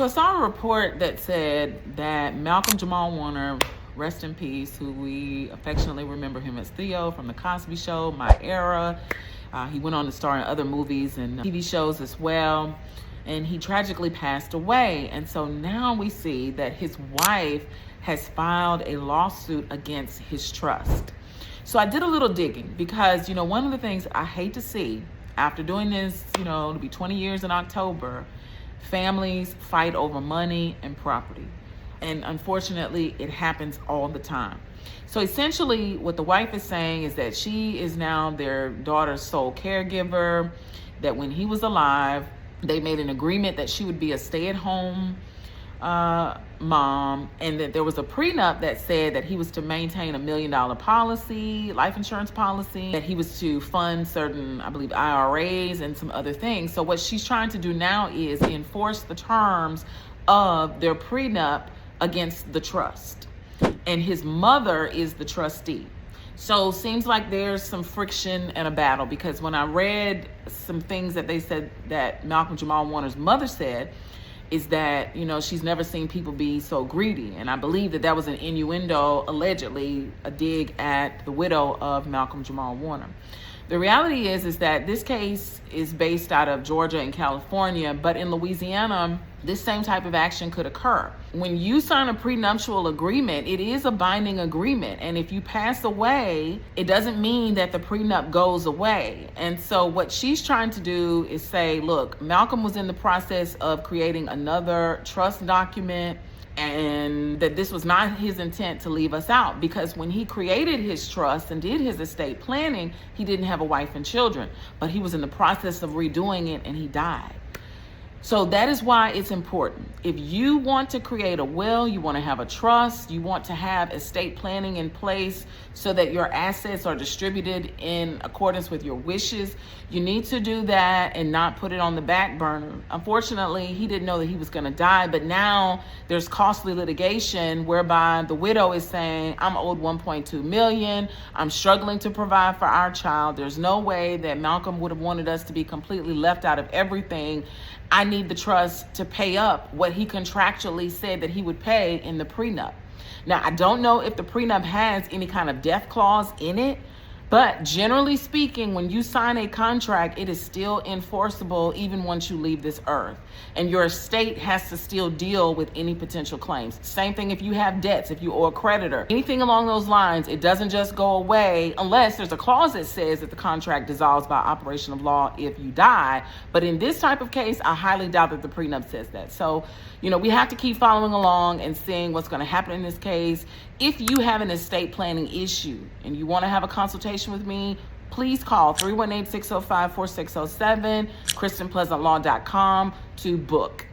So I saw a report that said that Malcolm Jamal Warner, rest in peace, who we affectionately remember him as Theo from The Cosby Show, My Era. He went on to star in other movies and TV shows as well. And he tragically passed away. And so now we see that his wife has filed a lawsuit against his trust. So I did a little digging because, one of the things I hate to see after doing this, it'll be 20 years in October, families fight over money and property. And unfortunately, it happens all the time. So essentially, what the wife is saying is that she is now their daughter's sole caregiver, that when he was alive, they made an agreement that she would be a stay-at-home mom, and that there was a prenup that said that he was to maintain $1 million policy, life insurance policy, that he was to fund certain, I believe, IRAs and some other things. So what she's trying to do now is enforce the terms of their prenup against the trust. And his mother is the trustee. So seems like there's some friction and a battle, because when I read some things that they said that Malcolm Jamal Warner's mother said, is that, she's never seen people be so greedy. And I believe that was an innuendo, allegedly a dig at the widow of Malcolm Jamal Warner. The reality is that this case is based out of Georgia and California, but in Louisiana, this same type of action could occur. When you sign a prenuptial agreement, it is a binding agreement. And if you pass away, it doesn't mean that the prenup goes away. And so what she's trying to do is say, look, Malcolm was in the process of creating another trust document, and that this was not his intent to leave us out, because when he created his trust and did his estate planning, he didn't have a wife and children, but he was in the process of redoing it and he died. So that is why it's important. If you want to create a will, you want to have a trust, you want to have estate planning in place so that your assets are distributed in accordance with your wishes, you need to do that and not put it on the back burner. Unfortunately, he didn't know that he was going to die, but now there's costly litigation whereby the widow is saying, I'm owed $1.2 million. I'm struggling to provide for our child. There's no way that Malcolm would have wanted us to be completely left out of everything. I need the trust to pay up what he contractually said that he would pay in the prenup. Now, I don't know if the prenup has any kind of death clause in it, but generally speaking, when you sign a contract, it is still enforceable even once you leave this earth. And your estate has to still deal with any potential claims. Same thing if you have debts, if you owe a creditor, anything along those lines, it doesn't just go away unless there's a clause that says that the contract dissolves by operation of law if you die. But in this type of case, I highly doubt that the prenup says that. So, we have to keep following along and seeing what's going to happen in this case. If you have an estate planning issue and you want to have a consultation with me, please call 318-605-4607, KristenPleasantLaw.com to book.